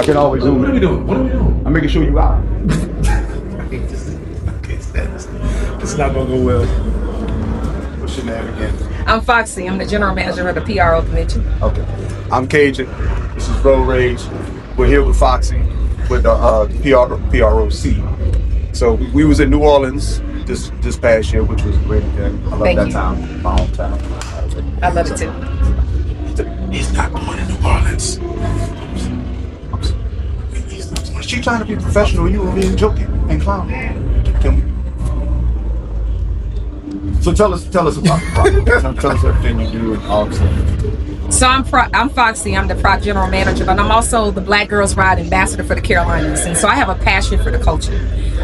I can always zoom. What are we doing? What are we doing? I'm making sure you out. Okay, it's not gonna go well. What's your name again? I'm Foxy. I'm the general manager of the PRO convention. Okay. I'm Cajun. This is Road Rage. We're here with Foxy with the PROC. So we was in New Orleans this past year, which was a great event. I love Thank that you. town, my hometown. I love it too. He's not going to New Orleans. She trying to be professional, you were being joking and clowning. So tell us about the product. Tell us everything you do and all stuff. So I'm Foxy. I'm the PROC general manager, but I'm also the Black Girls Ride ambassador for the Carolinas. And so I have a passion for the culture.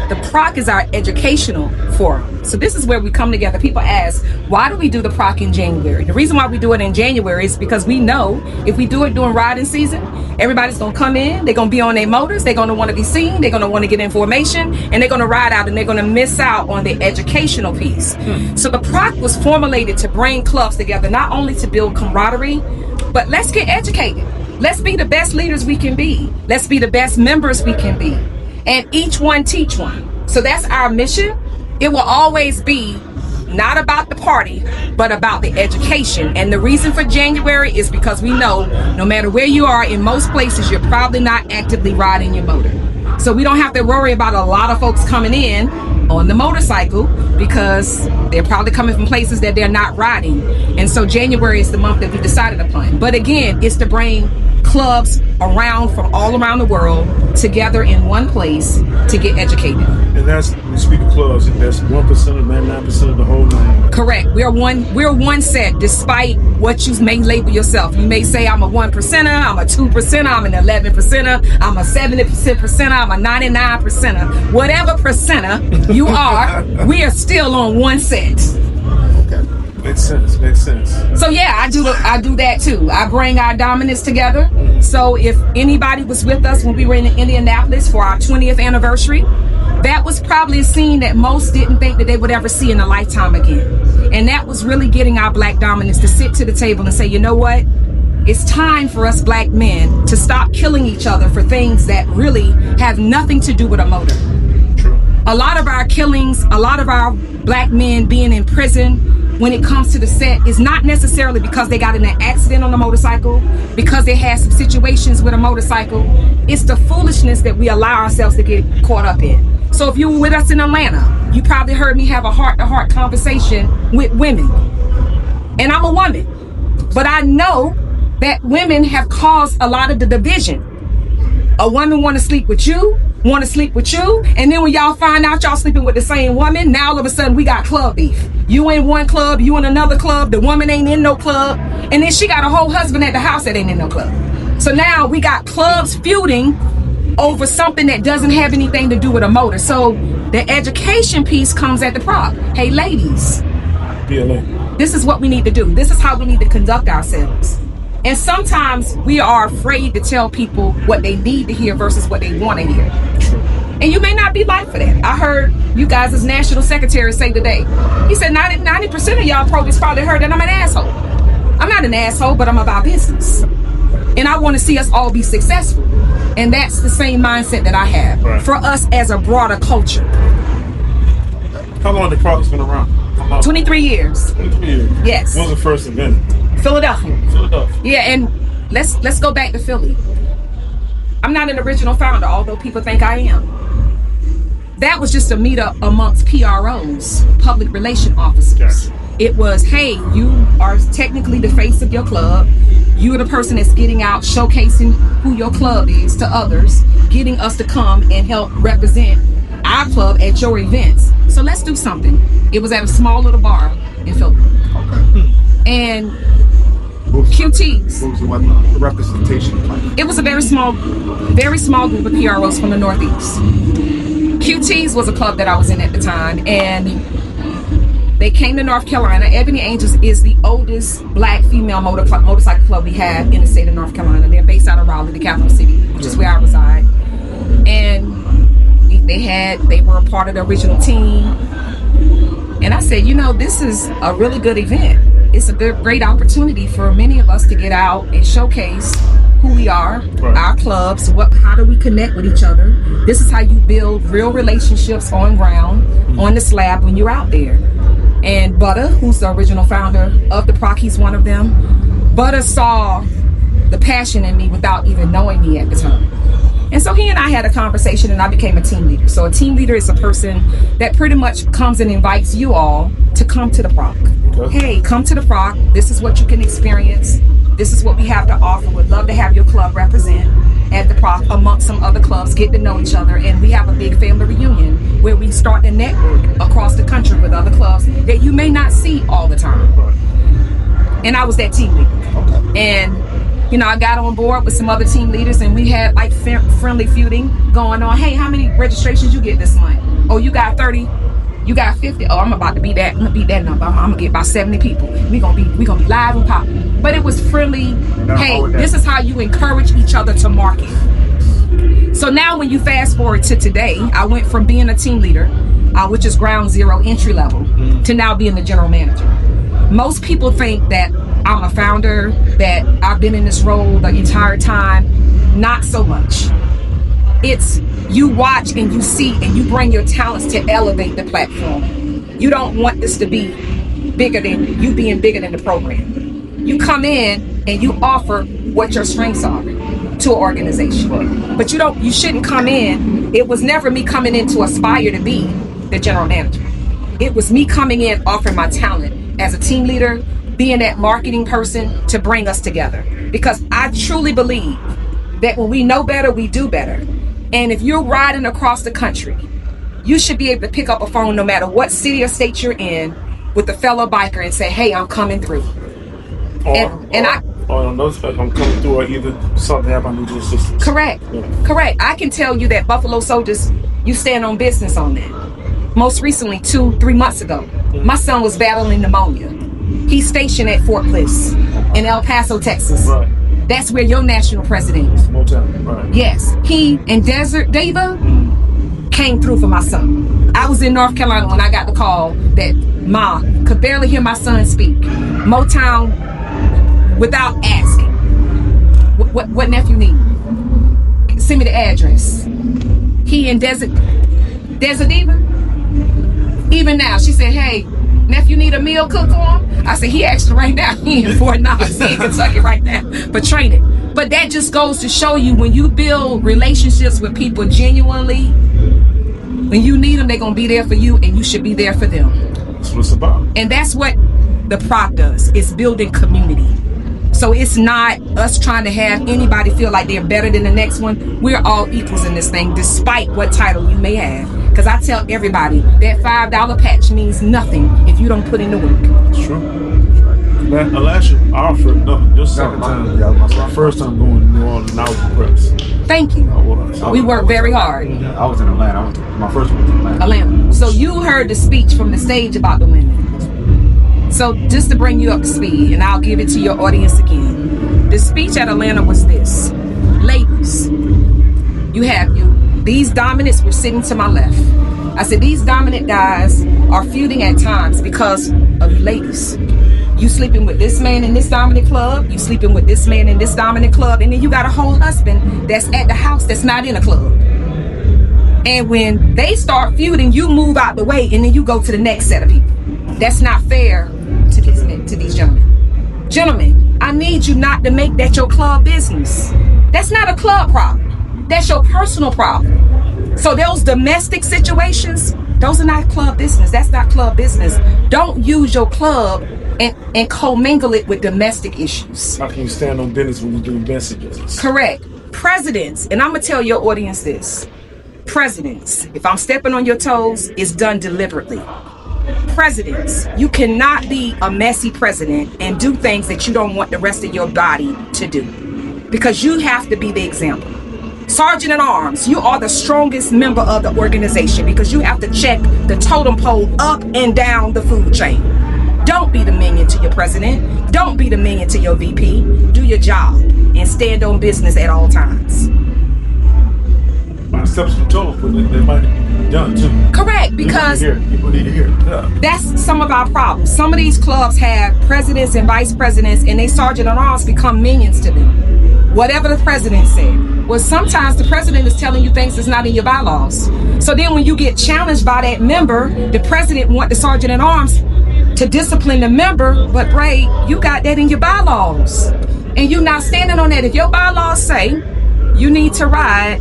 The PROC is our educational forum. So this is where we come together. People ask, why do we do the PROC in January? The reason why we do it in January is because we know if we do it during riding season, everybody's going to come in, they're going to be on their motors, they're going to want to be seen, they're going to want to get information, and they're going to ride out and they're going to miss out on the educational piece. So the PROC was formulated to bring clubs together, not only to build camaraderie, but let's get educated. Let's be the best leaders we can be. Let's be the best members we can be. And each one teach one. So that's our mission. It will always be not about the party, but about the education. And the reason for January is because we know no matter where you are, in most places, you're probably not actively riding your motor. So we don't have to worry about a lot of folks coming in on the motorcycle because they're probably coming from places that they're not riding. And so January is the month that we decided upon. But again, it's to bring clubs around from all around the world together in one place to get educated. And that's, when you speak of clubs, that's 1% or 99% of the whole nine. Correct. We're one set, despite what you may label yourself. You may say I'm a 1%er, I'm a 2%er, I'm an 11%er, I'm a 70%er, I'm a 99%er. Whatever percenter you are, we are still on one set. Okay. Makes sense. So yeah, I do that too. I bring our dominance together. So if anybody was with us when we were in Indianapolis for our 20th anniversary, that was probably a scene that most didn't think that they would ever see in a lifetime again. And that was really getting our Black dominance to sit to the table and say, you know what? It's time for us Black men to stop killing each other for things that really have nothing to do with a motor. True. A lot of our killings, a lot of our Black men being in prison, when it comes to the set, is not necessarily because they got in an accident on a motorcycle, because they had some situations with a motorcycle. It's the foolishness that we allow ourselves to get caught up in. So if you were with us in Atlanta, you probably heard me have a heart-to-heart conversation with women. And I'm a woman, but I know that women have caused a lot of the division. A woman want to sleep with you, and then when y'all find out y'all sleeping with the same woman, now all of a sudden we got club beef. You in one club, you in another club, the woman ain't in no club, and then she got a whole husband at the house that ain't in no club. So now we got clubs feuding over something that doesn't have anything to do with a motor. So the education piece comes at the PROC. Hey ladies, this is what we need to do. This is how we need to conduct ourselves. And sometimes we are afraid to tell people what they need to hear versus what they want to hear. And you may not be like for that. I heard you guys as national secretary say today, he said 90% of y'all programs probably heard that I'm an asshole. I'm not an asshole, but I'm about business. And I want to see us all be successful. And that's the same mindset that I have for us as a broader culture. How long the PROC's been around? 23 years. 23 years. Yes. When was the first event? Philadelphia. Yeah, and let's go back to Philly. I'm not an original founder, although people think I am. That was just a meetup amongst PROs, public relation officers. Gotcha. It was, hey, you are technically the face of your club. You're the person that's getting out, showcasing who your club is to others, getting us to come and help represent our club at your events. So let's do something. It was at a small little bar in Philly. Okay. And QTs. What was the representation like? It was a very small group of PROs from the Northeast. QTs was a club that I was in at the time, and they came to North Carolina. Ebony Angels is the oldest Black female motorcycle club we have in the state of North Carolina. They're based out of Raleigh, the capital city, which is where I reside. And they were a part of the original team. And I said, you know, this is a really good event. It's a great opportunity for many of us to get out and showcase who we are, Right. our clubs, how do we connect with each other. This is how you build real relationships on ground, on the slab when you're out there. And Butter, who's the original founder of the PROC, he's one of them. Butter saw the passion in me without even knowing me at the time. And so he and I had a conversation and I became a team leader. So a team leader is a person that pretty much comes and invites you all to come to the PROC. Okay. Hey, come to the PROC. This is what you can experience. This is what we have to offer. Would love to have your club represent at the PROC amongst some other clubs, get to know each other. And we have a big family reunion where we start to network across the country with other clubs that you may not see all the time. And I was that team leader. Okay. And you know, I got on board with some other team leaders and we had like friendly feuding going on. Hey, how many registrations you get this month? Oh, you got 30. You got 50. Oh, I'm about to beat that. I'm gonna beat that number. I'm gonna get about 70 people. We gonna be live and popping. But it was friendly. Hey, this is how you encourage each other to market. So now when you fast forward to today, I went from being a team leader, which is ground zero, entry level, to now being the general manager. Most people think that I'm a founder, that I've been in this role the entire time. Not so much. It's you watch and you see and you bring your talents to elevate the platform. You don't want this to be bigger than you being bigger than the program. You come in and you offer what your strengths are to an organization. But you shouldn't come in. It was never me coming in to aspire to be the general manager. It was me coming in offering my talent as a team leader, being that marketing person to bring us together. Because I truly believe that when we know better, we do better. And if you're riding across the country, you should be able to pick up a phone no matter what city or state you're in with a fellow biker and say, hey, I'm coming through. Or on those facts, I'm coming through, or either something happened, I need your assistance. Correct. Yeah. Correct. I can tell you that Buffalo Soldiers, you stand on business on that. Most recently, 2-3 months ago, my son was battling pneumonia. He's stationed at Fort Bliss in El Paso, Texas. Right. That's where your national president is. Motown, right. Yes. He and Desert Diva came through for my son. I was in North Carolina when I got the call that Ma could barely hear my son speak. Motown, without asking, what nephew need? Send me the address. He and Desert Diva. Even now, she said, hey, nephew need a meal cooked for him? I said, he actually right now, he in Fort Knox, he in Kentucky right now for training. But that just goes to show you when you build relationships with people genuinely, when you need them, they're going to be there for you and you should be there for them. That's what it's about. And that's what the PROC does. It's building community. So it's not us trying to have anybody feel like they're better than the next one. We're all equals in this thing, despite what title you may have. Because I tell everybody that $5 patch means nothing if you don't put in the work. It's true. Man, last year, I offered, your second time. Yeah, My first time going to New Orleans, and I was impressed. Thank you. We work very hard. I was in Atlanta. My first one was in Atlanta. So you heard the speech from the stage about the women. So just to bring you up to speed, and I'll give it to your audience again. The speech at Atlanta was this. Ladies, these dominants were sitting to my left. I said, these dominant guys are feuding at times because of you ladies. You sleeping with this man in this dominant club, you sleeping with this man in this dominant club, and then you got a whole husband that's at the house that's not in a club. And when they start feuding, you move out the way and then you go to the next set of people. That's not fair to these gentlemen. Gentlemen, I need you not to make that your club business. That's not a club problem. That's your personal problem. So those domestic situations, those are not club business. That's not club business. Don't use your club and commingle it with domestic issues. How can you stand on business when you're doing messages? Correct. Presidents, and I'm going to tell your audience this. Presidents, if I'm stepping on your toes, it's done deliberately. Presidents, you cannot be a messy president and do things that you don't want the rest of your body to do. Because you have to be the example. Sergeant at Arms, you are the strongest member of the organization because you have to check the totem pole up and down the food chain. Don't be the minion to your president. Don't be the minion to your VP. Do your job and stand on business at all times. My steps from toes, but they might be done too. Correct, because People need to hear. Yeah. that's some of our problems. Some of these clubs have presidents and vice presidents, and they sergeant at arms become minions to them. Whatever the president said. Well, sometimes the president is telling you things that's not in your bylaws. So then when you get challenged by that member, the president want the sergeant at arms to discipline the member, but Bray, you got that in your bylaws. And you're not standing on that. If your bylaws say you need to ride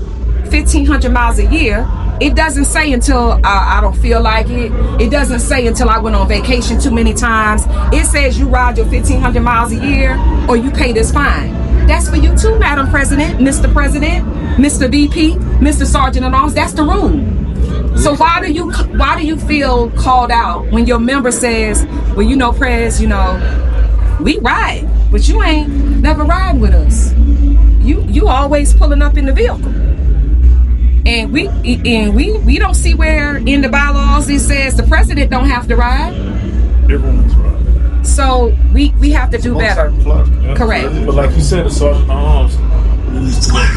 1,500 miles a year, it doesn't say until I don't feel like it. It doesn't say until I went on vacation too many times. It says you ride your 1,500 miles a year or you pay this fine. That's for you too, Madam President, Mr. President, Mr. VP, Mr. Sergeant at Arms. That's the rule. So why do you feel called out when your member says, well, you know, Prez, you know, we ride, but you ain't never riding with us. You always pulling up in the vehicle. And we don't see where in the bylaws it says the president don't have to ride. Everyone's right. So we have to do better. Yeah. Correct. But like you said, the sergeant at arms needs to let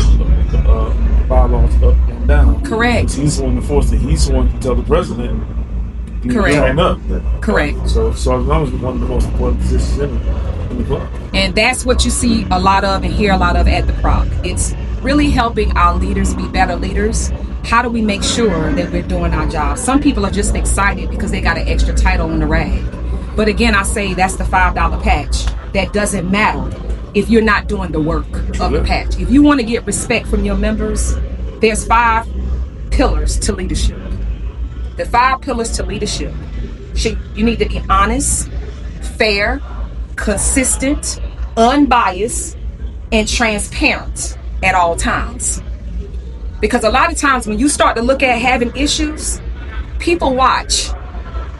the bylaws up and down. Correct. He's the one to enforce it. He's the one to tell the president. Correct. Train up. Correct. So sergeant at arms is one of the most important positions in the club. And that's what you see a lot of and hear a lot of at the PROC. It's really helping our leaders be better leaders. How do we make sure that we're doing our job? Some people are just excited because they got an extra title on the rag. But again, I say that's the $5 patch. That doesn't matter if you're not doing the work of the patch. If you want to get respect from your members, there's 5 pillars to leadership. The 5 pillars to leadership. You need to be honest, fair, consistent, unbiased, and transparent at all times. Because a lot of times when you start to look at having issues, people watch.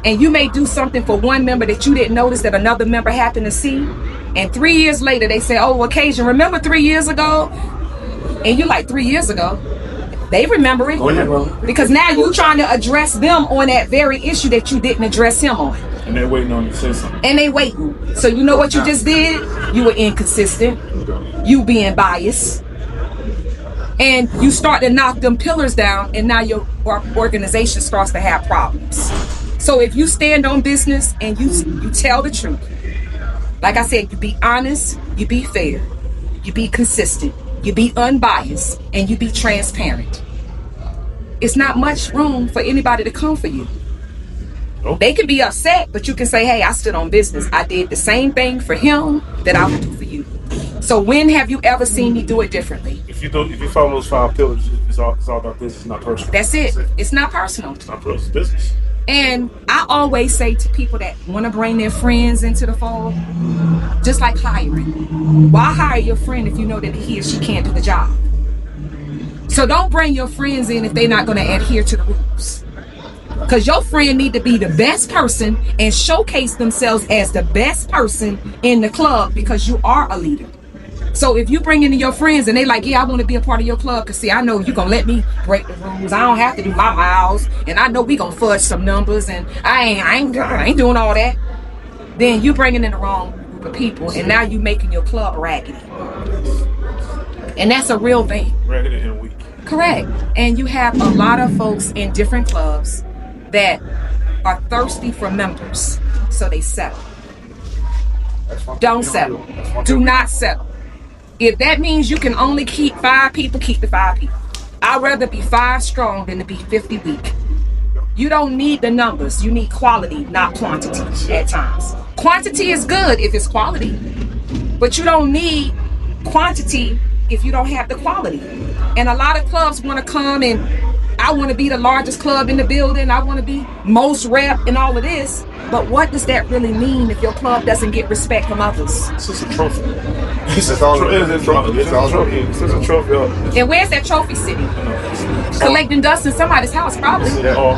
And you may do something for one member that you didn't notice that another member happened to see. And 3 years later, they say, oh, Cajun, remember 3 years ago? And you're like, 3 years ago? They remember it. Oh, yeah. Because now you're trying to address them on that very issue that you didn't address him on. And they're waiting on you to say something. And they waiting. So you know what you just did? You were inconsistent. You being biased. And you start to knock them pillars down, and now your organization starts to have problems. So if you stand on business and you tell the truth, like I said, you be honest, you be fair, you be consistent, you be unbiased, and you be transparent. It's not much room for anybody to come for you. Nope. They can be upset, but you can say, hey, I stood on business. I did the same thing for him that I would do for you. So when have you ever seen me do it differently? If you follow those 5 pillars, it's all about business, not personal. That's it. It's not personal. It's not personal, it's business. And I always say to people that want to bring their friends into the fold, just like hiring. Why hire your friend if you know that he or she can't do the job? So don't bring your friends in if they're not going to adhere to the rules. Because your friend need to be the best person and showcase themselves as the best person in the club because you are a leader. So if you bring in your friends and they like, yeah, I want to be a part of your club because see, I know you're going to let me break the rules. I don't have to do my miles. And I know we going to fudge some numbers and I ain't doing all that. Then you bringing in the wrong group of people and now you making your club raggedy. And that's a real thing. Raggedy and weak. Correct. And you have a lot of folks in different clubs that are thirsty for members. So they settle. Don't settle. Do not settle. If that means you can only keep 5 people, keep the 5 people. I'd rather be 5 strong than to be 50 weak. You don't need the numbers. You need quality, not quantity at times. Quantity is good if it's quality, but you don't need quantity if you don't have the quality. And a lot of clubs want to come and I want to be the largest club in the building. I want to be most rep and all of this. But what does that really mean if your club doesn't get respect from others? It's just a trophy. It's all a trophy. It's just a trophy. And where's that trophy sitting? Collecting dust in somebody's house, probably. Or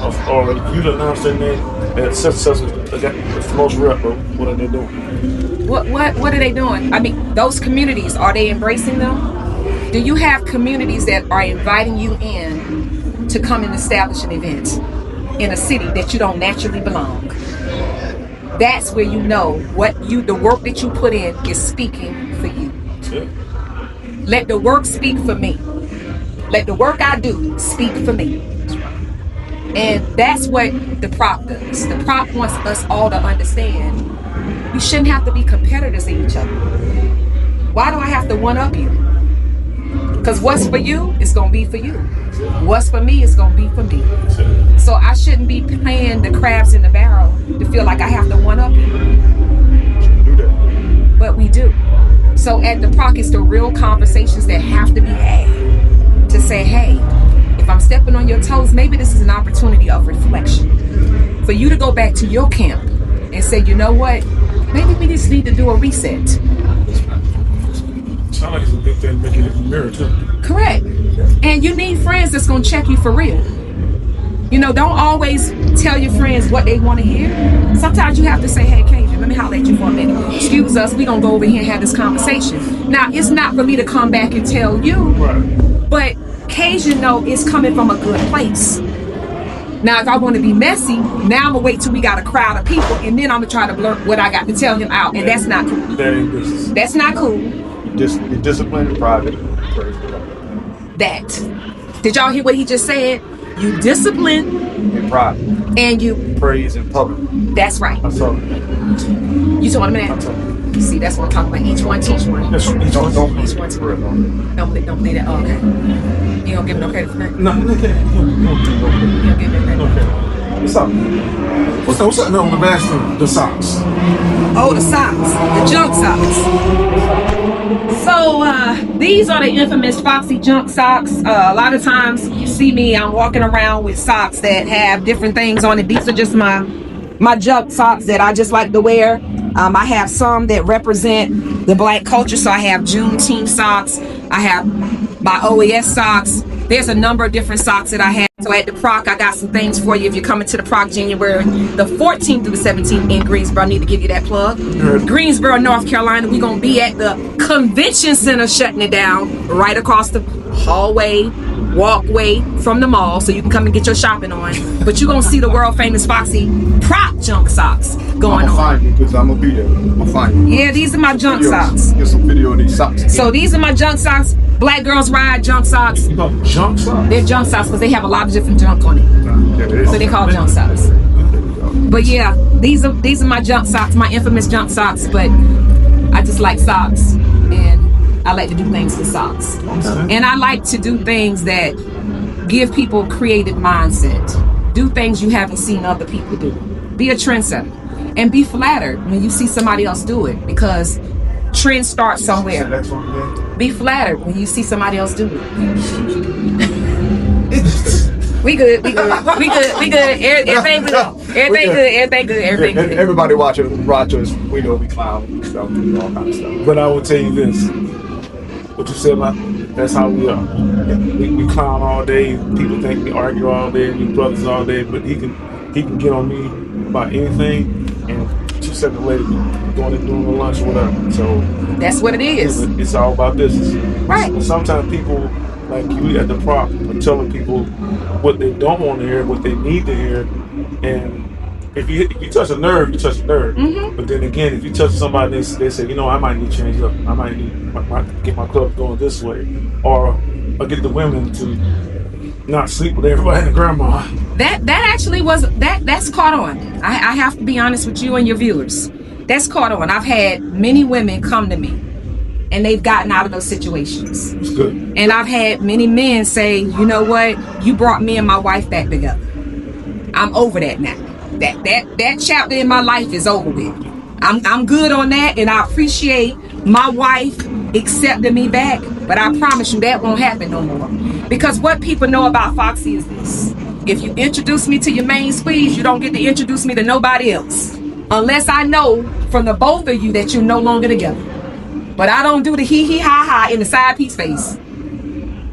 if you announce their name at such and such, it's the most rep, bro. What are they doing? What are they doing? I mean, those communities, are they embracing them? Do you have communities that are inviting you in to come and establish an event in a city that you don't naturally belong? That's where you know the work that you put in is speaking for you. Yeah. Let the work speak for me. Let the work I do speak for me. And that's what the PROC does. The PROC wants us all to understand we shouldn't have to be competitors in each other. Why do I have to one-up you? Because what's for you is going to be for you. What's for me is going to be for me. So I shouldn't be playing the crabs in the barrel to feel like I have to one-up you. Do that. But we do. So at the PROC, it's the real conversations that have to be had to say, hey, if I'm stepping on your toes, maybe this is an opportunity of reflection. For you to go back to your camp and say, you know what? Maybe we just need to do a reset. Sounds like it's a big thing to make it in the mirror, too. Correct. And you need friends that's going to check you for real. You know, don't always tell your friends what they want to hear. Sometimes you have to say, hey, Cajun, let me holler at you for a minute. Excuse us, we're going to go over here and have this conversation. Now, it's not for me to come back and tell you, Right. but Cajun, know it's coming from a good place. Now, if I want to be messy, now I'm going to wait till we got a crowd of people, and then I'm going to try to blurt what I got to tell him out, and that's not cool. That ain't business. That's not cool. You're disciplined in private. Praise God. That. Did y'all hear what he just said? You discipline In private. and you. Praise in public. That's right. I saw it. You told him I that? saw it. See, that's what I'm talking about. Each one teach one. That's each Don't one. Each one teach for real, one. Don't play that. Oh, okay. You don't give him no credit for that? No, You don't give him no credit. okay. What's up? What's up? No, the master, the socks. Oh, the socks. The junk socks. So, these are the infamous Foxy junk socks. A lot of times you see me, I'm walking around with socks that have different things on it. These are just my junk socks that I just like to wear. I have some that represent the black culture. So I have Juneteenth socks. I have my OES socks. There's a number of different socks that I have. So at the PROC, I got some things for you if you're coming to the PROC January the 14th through the 17th in Greensboro. I need to give you that plug. Greensboro, North Carolina. We're going to be at the convention center shutting it down right across the hallway, walkway from the mall, so you can come and get your shopping on. But you're going to see the world famous Foxy PROC junk socks going I'm on. find you because I'm gonna be there. I'm gonna find you. Yeah, these are my junk Videos. socks. Get some video of these socks. So these are my junk socks. Black girls ride junk socks. You got junk socks? They're junk socks because they have a lot of different junk on it. Yeah, it is. So they call them junk socks. But yeah, these are my junk socks, my infamous junk socks. But I just like socks, and I like to do things with socks. And I like to do things that give people creative mindset. Do things you haven't seen other people do. Be a trendsetter, and be flattered when you see somebody else do it, because trends start somewhere. Next one, man. Be flattered when you see somebody else do it. We good. Everything good. Everything good. Everybody watching us, we know we clown and stuff, we do all kind of stuff. But I will tell you this. What you said about, that's how we are. We clown all day. People think we argue all day. We brothers all day. But he can get on me about anything, and 2 seconds later, going and doing the lunch or whatever. So That's what it is. it's all about business. Right. Sometimes people like you at the PROC are telling people what they don't want to hear, what they need to hear, and if you touch a nerve, you touch a nerve. Mm-hmm. But then again, if you touch somebody, they say, you know, I might need to change up. I might need get my club going this way, or get the women to not sleep with everybody and the grandma. That actually was that's caught on. I have to be honest with you and your viewers. That's caught on. I've had many women come to me, and they've gotten out of those situations. It's good. And I've had many men say, you know what, you brought me and my wife back together. I'm over that now. That chapter in my life is over with. I'm good on that, and I appreciate my wife accepting me back, but I promise you that won't happen no more. Because what people know about Foxy is this: if you introduce me to your main squeeze, you don't get to introduce me to nobody else, unless I know from the both of you that you're no longer together. But I don't do the hee ha ha in the side piece face.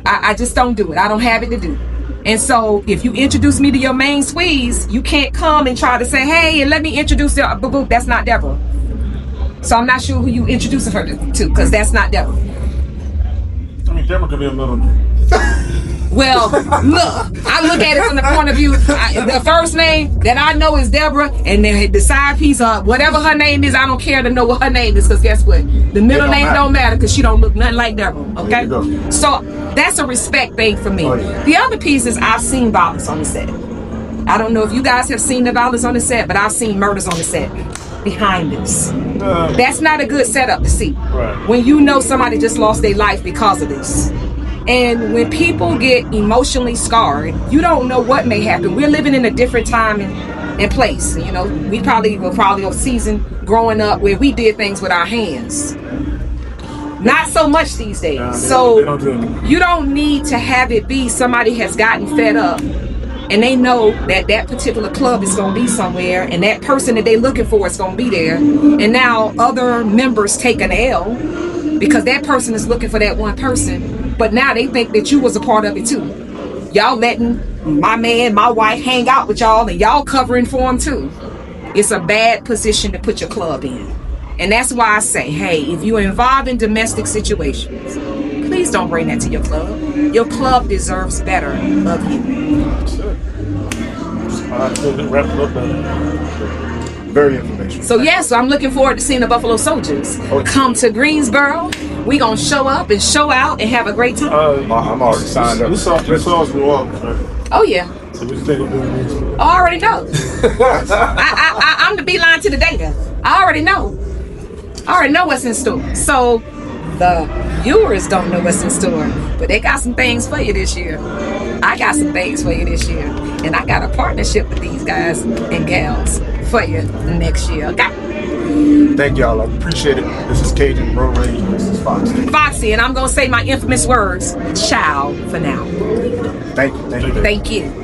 I just don't do it. I don't have it to do. And so if you introduce me to your main squeeze, you can't come and try to say, hey, and let me introduce you. Boo boo, that's not Deborah. So I'm not sure who you introducing her to, because that's not Deborah. I mean, Deborah could be a little. Well, look, I look at it from the point of view, the first name that I know is Deborah, and then the side piece, whatever her name is, I don't care to know what her name is, because guess what? The middle name don't matter, because she don't look nothing like Deborah, okay? There you go. So that's a respect thing for me. Oh, yeah. The other piece is I've seen violence on the set. I don't know if you guys have seen the violence on the set, but I've seen murders on the set behind this. That's not a good setup to see. Right. When you know somebody just lost their life because of this. And when people get emotionally scarred, you don't know what may happen. We're living in a different time and place. You know, we probably a season growing up where we did things with our hands. Not so much these days. So you don't need to have it be somebody has gotten fed up and they know that that particular club is going to be somewhere and that person that they're looking for is going to be there. And now other members take an L because that person is looking for that one person. But now they think that you was a part of it too. Y'all letting my man, my wife hang out with y'all and y'all covering for them too. It's a bad position to put your club in. And that's why I say, hey, if you're involved in domestic situations, please don't bring that to your club. Your club deserves better of you. Very informational. So yes, I'm looking forward to seeing the Buffalo Soldiers come to Greensboro. We gonna show up and show out and have a great time. I'm already signed up. You saw us grow up, right? Oh yeah. So what you think of doing this? I already know. I'm the beeline to the data. I already know. I already know what's in store. So the viewers don't know what's in store, but they got some things for you this year. I got some things for you this year, and I got a partnership with these guys and gals for you next year. Okay. Thank y'all. I appreciate it. This is Cajun Road Rage. This is Foxy. Foxy, and I'm gonna say my infamous words. Ciao for now. Thank you. Thank you. Thank you.